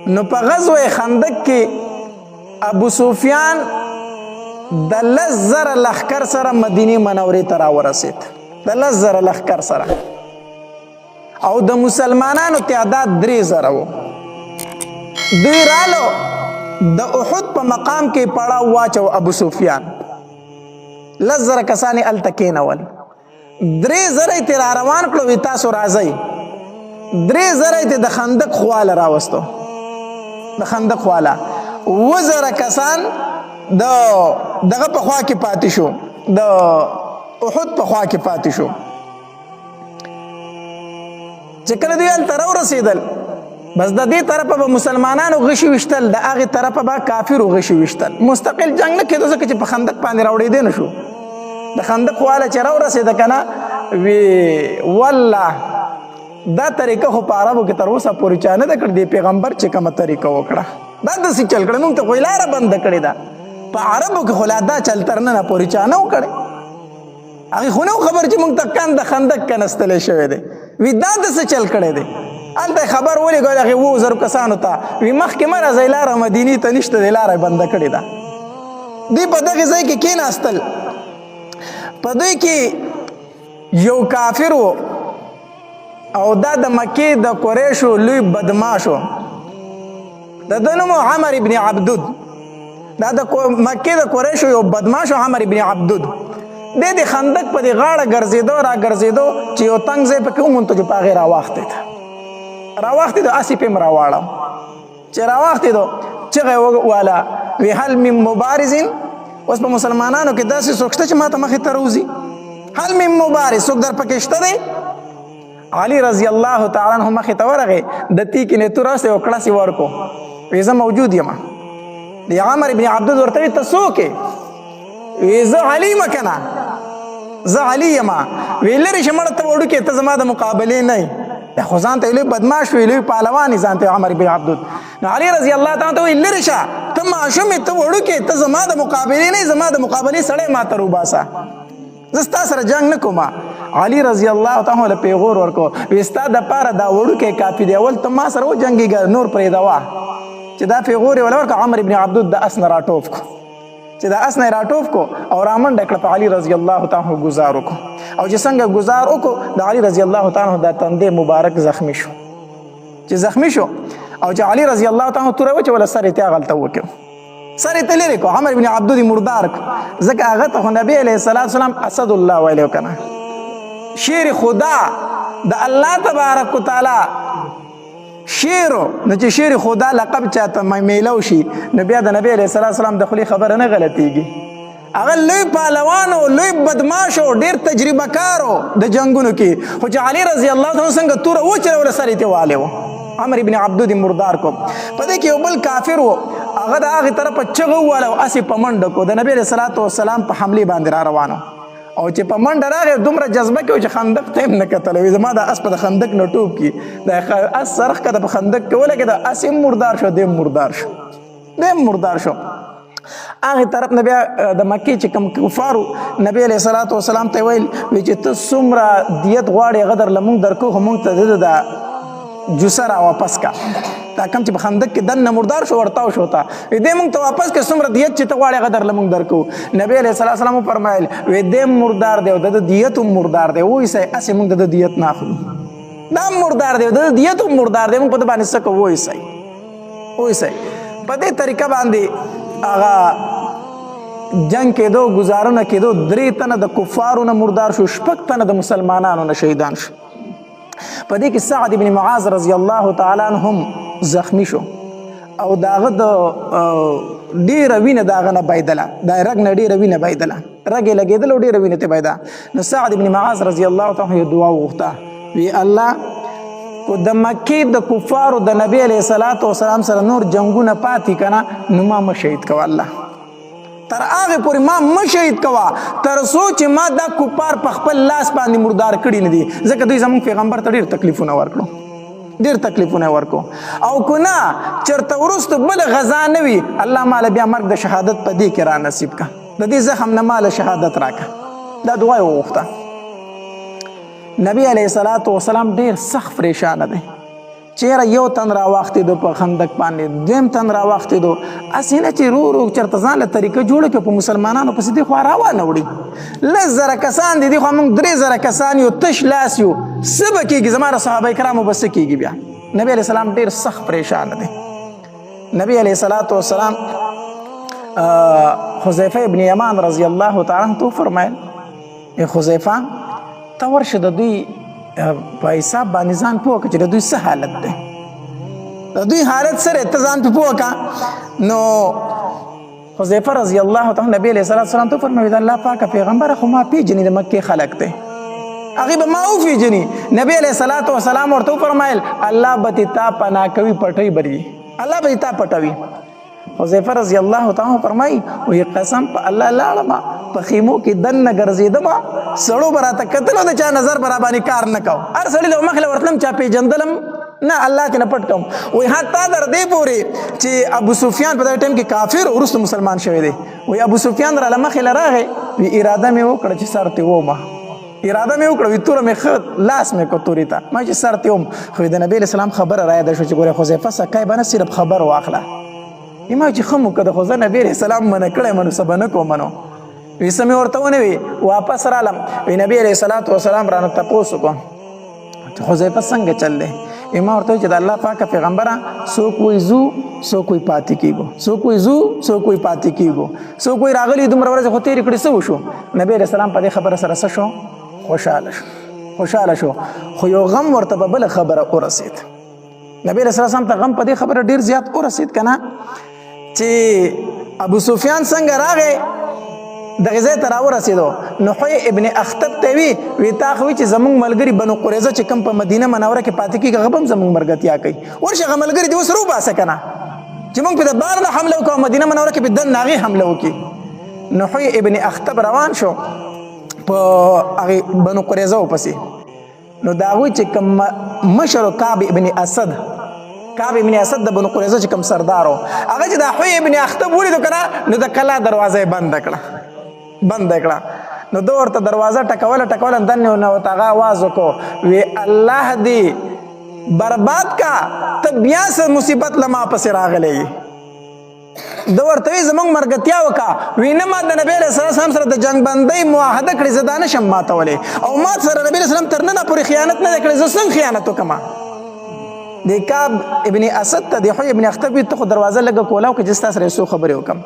نو په غزوه خندق کې ابو سفیان د 10,000 لښکر سره مدینه منورې ته راورسېد، د 10,000 لښکر سره، او د مسلمانانو تعداد 3,000 و. دوی رالو د احد په مقام کې پړاو واچو ابو سفیان، 10,000 کسان یې هلته کېنول، 3,000 یې ترې روان کړو، وي تاسو راځئ. 3,000 یې د خندق خواله راوستو، د خندق خواله 2,000 کسان دغه په خوا کې پاتې شو، د احد په خوا کې پاتې شو. چې کله دوی هلته راورسېدل، بس د دې طرفه به مسلمانانو غشي ویشتل، د هغې طرفه به کافرو غشي ویشتل. مستقل جنګ نه کېدو، ځکه چې په خندق باندې راوړېدی نه شو. د خندق واله چې راورسېده که نه، وی والله دا طریقه خو په عربو کې تر اوسه پورې چا نه ده کړې. د پیغمبر چې کومه طریقه وکړه دا داسې چل کړی، موږ ته خو یې لاره بنده کړې ده. په عربو کې خو لا دا چل تر ننه پورې چا نه و کړی. هغې خو نه و خبر چې موږ ته کند د خندق کنستلی شوی دی. وی دا داسې چل کړی دی. هلته خبر ولېږل هغې 2,000 کسانو ته، وی مخکې مه راځئ، لاره مدینې ته نشته دی، لاره یې بنده کړې ده. دوی په دغې ځای کې کېناستل. په دوی کې یو کافر و، او دا د مکې د قریشو لوی بدماشو، د ده نوم عمر ابن عبدود. دا د مکې د قریشو یو بدماشو عمر ابن عبدود. دی د خندق په دې غاړه ګرځېدو را ګرځېدو چې یو تنګ ځای پکې وموندو، چې په هغې راواختېدو، اسې پې م راواړو. چې راواختېدو چغه یې واله، وی هل من مبارزین. اوس په مسلمانانو کې داسې څوک شته چې ما ته مخې ته روځي؟ هل من مبارز، څوک در پکې شته دی؟ علي رضی الله تعالی عنہ مخې ته ورغی، د تیکې نه تور راستې او کړس یې ورکو، وی زه موجود یم. د عمر ابن عبدود ورته وی ته څوک یې؟ وی زه علي یم که نه، زه علي یم. وی لرې شه مړه ته وړوکې، ته زما د مقابلې نه یې. دا خو ځان ته لوی بدماش وی، لوی پهلوان یې ځان ته عمر ابن عبدود. نو علي رضی الله تعالی ته وی لرې شه، ته ماشوم یې، ته وړوکې، ته زما د مقابلې نه یې، زما د مقابلې سړی ما ته روباسه، زه ستا سره جنګ نه کوم. علي رضی الله تعالی له پیغور ورکو، وی ستا دپاره دا وړوکی کافي دی، اول ته ما سره وجنګېږه، نور پرېږدوه. چې دا پیغور یې وله ورکړه، عمر ابن عبدود د اس نه راټوف کو. چې د اس نه یې راټوف کو او رامنډه کړه، په علي رضی الله تعالی ګزار وکړو. او چې څنګه ګزار وکړو، د علي رضی الله تعالی دا تندی مبارک زخمی شو. چې زخمی شو او چې علي رضی الله تعالی توره وچوله، سر یې هغلته وکړو، سر یې ته لرې کړو، عمر ابن عبدود یې مردار کړو. ځکه هغه ته خو نبي علیه الصلاة والسلام اسد الله ویلی و که نه، شیر خدا د الله تبارک وتعالی شیرو. نو چې شیر خدا لقب چاته میلو شي، نو بیا د نبی علیه الصلاة والسلام د خولې خبره نه غلطېږي. هغه لوی پهلوان و، لوی بدماش و، ډېر تجربه کار و د جنګونو کې. خو چې علي رضی الله تعالی څنګه توره وچلوله، سر یې تېوالی و، عمر ابن عبدود یې مردار کو. په دې کې یو بل کافر و، هغه د هغې طرفه چغه وواله او اسې په منډه کو، د نبي علیه الصلاة والسلام په حملې باندې را روانو. او چې په منډه راغی، دومره جذبه کې و چې خندق ته هم نه کتلی. وي زما د اس په د خندق نه ټوپ کي، د اس سر ښکته په خندق کې ولګېده، اس هم مردار شو، دی هم مردار شو، دی هم مردار شو. هغې طرف نه بیا د مکې چې کوم کفارو، نبي علیه الصلاة والسلام ته یې ویل، وی چې ته څومره دیت غواړې هغه در له مونږ درکو، خو مونږ ته د جوسه را واپس کا. دا کم چې په خندق کې دننه مردار شو، ورتاو شو ته، وی دی مونږ ته واپس کړه، څومره دیت چې ته غواړې هغه در له مونږ درکو. نبي علیه الصلاة والسلام وفرمایل، وی دی هم مردار دی او د د دیت هم مردار دی، وایسئ، هسې مونږ د د دیت نه اخلو. دا هم مردار دی او د د دیت هم مردار دی، مونږ په ده باندې څه کوو، وایسئ. په دې طریقه باندې هغه جنګ کېدو، ګزارونه کېدو. 3 تنه د کفارو نه مردار شو، 6 تنه د مسلمانانو نه شهیدان شو. په دې کې سعد بن معاذ رضی الله تعالی عنه هم زخمی شو، او د هغه د ډېره وینه د هغه نه بهېدله، د رګ نه ډېره وینه بهېدله، رګ یې لګېدل او ډېره وینه ترې بهېده. نو سعد بن معاذ رضی الله تعالی عنه دعا وغوښته، وی الله کو د مکې د کفارو د نبی علیه الصلاة والسلام سره نور جنګونه پاتې که نه، نو ما مه شهید کوه الله، تر هغې پورې ما مه شهید کوه تر څو چې ما دا کفار په خپل لاس باندې مردار کړي نه دي. ځکه دوی زموږ پیغمبر ته ډېر تکلیفونه ورکړو، ډېر تکلیفونه ورکړو. او که نه چېرته وروسته بله غذا نه وي، الله ماله بیا مرګ د شهادت په دې کې را نصیب که، د دې زخم نه ماله شهادت راکه. دا دعا یې وغوښته. نبی علیه الصلاة والسلام ډېر سخت پریشانه دی، چیرې یو تن راواختېدو په خندق باندې، دویم تن راواختېدو، هسې نه چې رو رو چېرته ځان له طریقه جوړه کړو په مسلمانانو پسې دې خوا روانه وړي. 10,000 کسان دي، دې خوا موږ 3,000 کسان یو، تش لاس یو، څه به کېږي؟ زما د صحابه کرامو به څه کېږي؟ بیا نبی علیه السلام ډېر سخت پریشانه دی. نبی علیه السلام حذیفه ابن یمان رضی الله تعالی عنه فرمایل حذیفه ته ورشه د دوی په حساب باندې ځان پوه کړه چې د دوی څه حالت دی، د دوی حالت سره ته ځان پې پوه کړه. نو حذیفه رضی الله تعالی نبی علیه السلام ته فرمایي د الله پاکه پیغمبره خو ما پیژني د مکې خلک دی، هغې به ما وپېژني. نبی علیه السلام ورته وفرمایل الله به دې تا پناه کوي، پټۍ به دي، الله به دې تا پټوي. حذیفه رضی الله تعالی فرمایي وایي قسم په الله لاړم په خیمو کې دننه ګرځېدم، سړو به راته کتل او د چا نظر به راباندې کار نه کو، هر سړي له مخې له ورتلم چا پېژندلم نه، الله ترې نه پټ کوم. وایي حتی تر دې پورې چې ابو سفیان په دغه ټایم کې کافر وروسته مسلمان شوی دی. وایي ابو سفیان راله مخې له راغی، وایي اراده مې وکړه چې سر ترې وومه، اراده مې وکړه، وایي توره مې ښه لاس مې کړ تورې ته، ما چې سر ترې وم. خو د نبي علیه السلام خبره رایاده شوه چې ګوره حذیفه سکی به نه صرف خبر واخله، ما چې ښه مو که د خو زه نبي علیه السلام منع کړی منو څه به نه کوم منو. وایي څه مې ورته ونه وي، واپس رالم. وایي نبي علیه السلام رانه تپوس وکړو چې حذیفه څنګه چل دی؟ ما ورته وایي چې د الله پاکه پیغمبره څوک وایي ځو، څوک وایي پاتې کېږو، څوک وایي ځو، څوک وایي پاتې کېږو، څوک وایي راغلي دومره ورځې خو تېرې کړې څه وشو؟ نبي علیه السلام په دې خبره سره څه شو؟ خوشحاله شو. خو یو غم ورته به بله خبره ورسېد. نبی علیه السلام ته غم په دې خبره ډېر زیات ورسېد که نه چې ابو سفیان څنګه راغی دغه ځای ته راورسېدو. نو حوی ابن اخطب ته وی تا خو وي چې زمونږ ملګري بنو قریظه چې کوم په مدینه منوره کې پاتې کېږي هغه به هم زمونږ ملګرتیا کوي، ورشه هغه ملګري دې اوس روباسه که نه چې موږ پې د بار نه حمله وکړو، مدینه منوره کې پې دننه هغې حمله وکړي. نو حوی ابن اخطب روان شو په هغې بنو قریظه پسې. نو د هغوی چې کوم مشر کعب ابن اسد د بنو قریظه چې کوم سردار و، هغه چې د حوی ابن اخطب ولیدو که نه نو د کلا دروازه یې بنده کړه. نو ده ورته دروازه ټکوله دننه نه ورته هغه آواز وکړو، وی الله دې برباد کا، ته بیا څه مصیبت له ما پسې راغلی یې. ده ورته وی زمونږ مرګتیا وکړه. وی نه ما د نبي علیه السلام سره د جنګ بندۍ معاهده کړې، زه دا نشم ماتولی، او ما سره نبي علیه السلام تر ننه پورې خیانت نه دی کړی، زه څنګه خیانت وکړم؟ د کعب ابن اسد ته د حوی ابن اخطب ته خو دروازه لږه کولاو که چې ستا سره یې څو خبرې وکړم.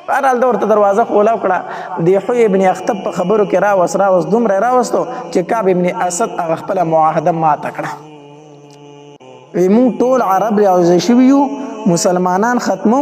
بهرحال ده ورته دروازه کولاو کړه، د حوی ابن اخطب په خبرو کې راوست دومره یې راوستو چې کعب ابن اسد هغه خپله معاهده ماته کړه. وی مونږ ټول عرب راوځی شوي یو، مسلمانان ختمو،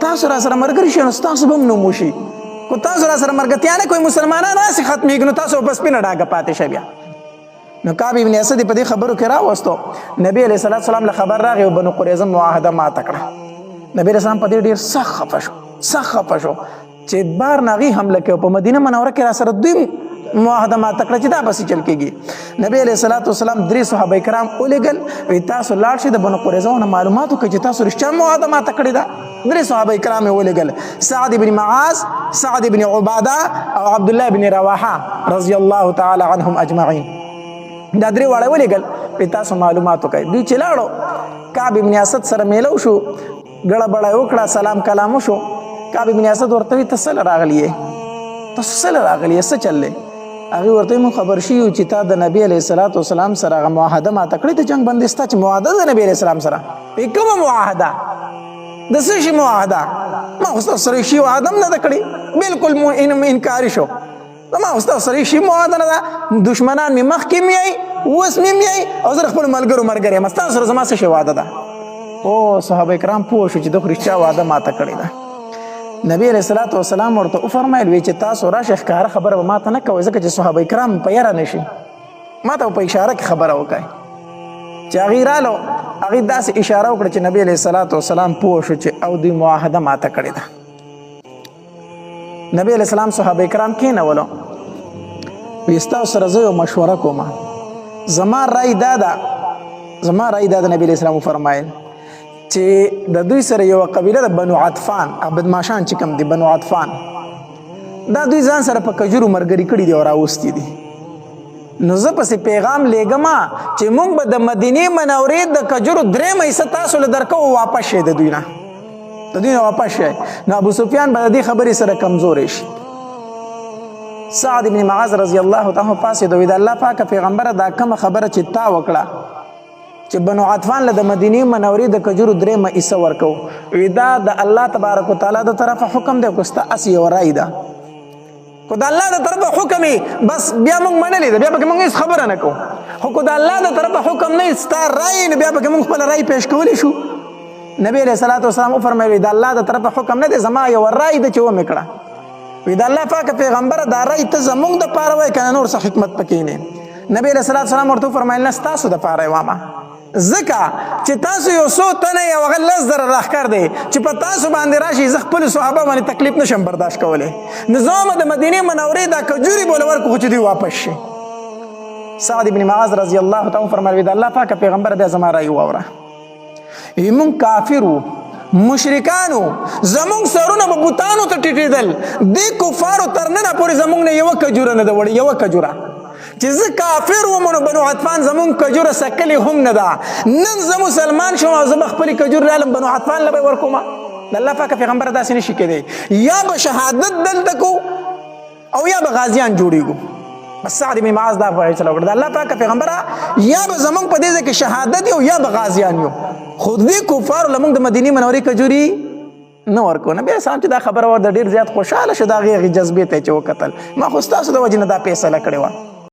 تاسو را سره ملګري شئ نو ستاسو به هم نوم وشي، خو تاسو را سره ملګرتیا نه کوئ، مسلمانان هسې ختمېږي نو تاسو په سپینه ډاګه پاتې شه. بیا نو کعب ابن اسد په دې خبرو کې راوستو. نبی علیه السلام له خبر راغی او بنو قریظه معاهده ماته کړه. نبی علیه السلام په دې ډېر سخت خفه شو چې بار نه هغې حمله کوي، په مدینه منوره کې را سره دوی معاهده ماته کړه چې دا بسې چل کېږي. نبی علیه السلام 3 صحابه کرام ولېږل، وایي تاسو لاړ شئ د بنو قریظه نه معلومات وکړئ چې تاسو رښتیا معاهده ماته کړې ده. 3 صحابه کرام یې ولېږل، سعد بن معاذ، سعد بن عباده او عبدالله بن رواحه رضی الله تعالی عنهم اجمعین. دا 3 واړه ولېږل، وایي تاسو معلومات وکړئ. دوی چې لاړو کعب ابن اسد سره میلو شو، ګړه بړه یې وکړه، سلام کلام وشو. کعب ابن اسد ورته وایي ته څه له راغلي یې، څه چل دی؟ هغې ورته وایي موږ خبر شوي یو چې تا د نبي علیه السلام سره هغه معاهده ماته کړې د جنګ بندۍ ستا چې معاهده د نبي علیه السلام سره. وایي کومه معاهده؟ د څه شي معاهده؟ ما خو ستاسو سره شي معاهده هم نه ده کړې، بلکل انکاري شو. ما خو ستاسو سره شي معاهده نه ده، دشمنان مې مخکې م یئ اوس مې م یئ او زه د خپلو ملګرو یم، ستاسو سره زما څه شی وعده ده؟ او صحابه کرام پوه شو چې ده خو رښتیا وعده ماته کړې ده. نبی علیه السلام ورته وفرمایل وی چې تاسو راشئ ښکاره خبره به ماته نه کوئ، ځکه چې صحابه کرام په یره نه شي، ماته په اشاره کې خبره وکړئ. چې هغې رالو، هغې داسې اشاره وکړه چې نبی علیه السلام پوه شو چې او دوی معاهده ماته کړې ده. نبی علیه السلام صحابه کرام کېنولو، وی ستاسو سره زه یو مشوره کوم، زما رای دا ده نبی علیه السلام وفرمایل چې د دوی سره یو قبیله د بنو عطفان، بدماشان چې کوم دي بنو عطفان، دا دوی ځان سره په کجورو ملګري کړي دي او راوستي دي. نو زه پسې پیغام لیږم چې موږ به د مدینې منورې د کجورو 3 حصه تاسو له درکوو واپس شئ د دوی نه واپس شئ. نو ابو سفیان به د دې خبرې سره کمزوری شي. سعد بن معاذ رضی الله تعالی پاسېدو وی د الله پاکه پیغمبره دا کومه خبره چې تا وکړه چې بنو عطفان له د مدینې منورې د کجورو 3 حصه ورکو، وی دا د الله تبارک وتعالی د طرفه حکم دی که ستا اس یو رای ده؟ خو د الله د طرفه حکم بس بیا موږ منلی ده، بیا پکې موږ هېڅ خبره نه کوو. خو که د الله د طرفه حکم نه ستا رای نو بیا پکې موږ خپله رای پیش کولی شو. نبی علیه صلات وسلام وفرمیل د الله د طرفه حکم نه دی، زما یو رای ده چې ومې کړه. وی د الله پاکه پیغمبره دا رای ته زموږ دپاره وایې که نه نور څه حکمت پکې نه. نبی علیه صلات وسلام ورته وفرمیل نه ستاسو دپاره یې وامه، ځکه چې تاسو یو څو تنه یې او هغه 10,000 راښکار دی چې په تاسو باندې راشي زه خپلو صحابه باندې تکلیف نشم برداشت کولی. نو زه به د مدینې منورې دا کجورې به له ورکړو خو چې دوی واپس شي. سعد بن معاذ رضی الله تعالی فرمایي د الله پاکه پیغمبر بیا زما رایې واوره. موږ کافر وو، مشرکانو، زمونږ سرونه به بوتانو ته ټیټېدل، دې کفارو تر ننه پورې زمونږ نه یوه کجوره نه ده وړې، یوه کجوره چې زه کافر وم نو بنو عطفان زمونږ کجوره سکلې هم نه ده. نن زه مسلمان شوم او زه به خپلې کجورې رالم بنو عطفان له به یې ورکومه. د الله پاکه پیغمبره داسې نشي کېدی، یا به شهادت دلته کو او یا به غازیان جوړېږو. بس سعد بن معاذ دا فیصله وکړه د الله پاکه پیغمبره یا به زمونږ په دې ځای کې شهادت یو یا به غازیان یو، خو دې کفارو له موږ د مدینې منورې کجورې نه ورکو. نبي اسلام چې دا خبره ور د ډېر زیات خوشحاله شو، د هغې جذبې ته یې چې وکتل ما خو ستاسو د وجې نه دا فیصله کړې وه.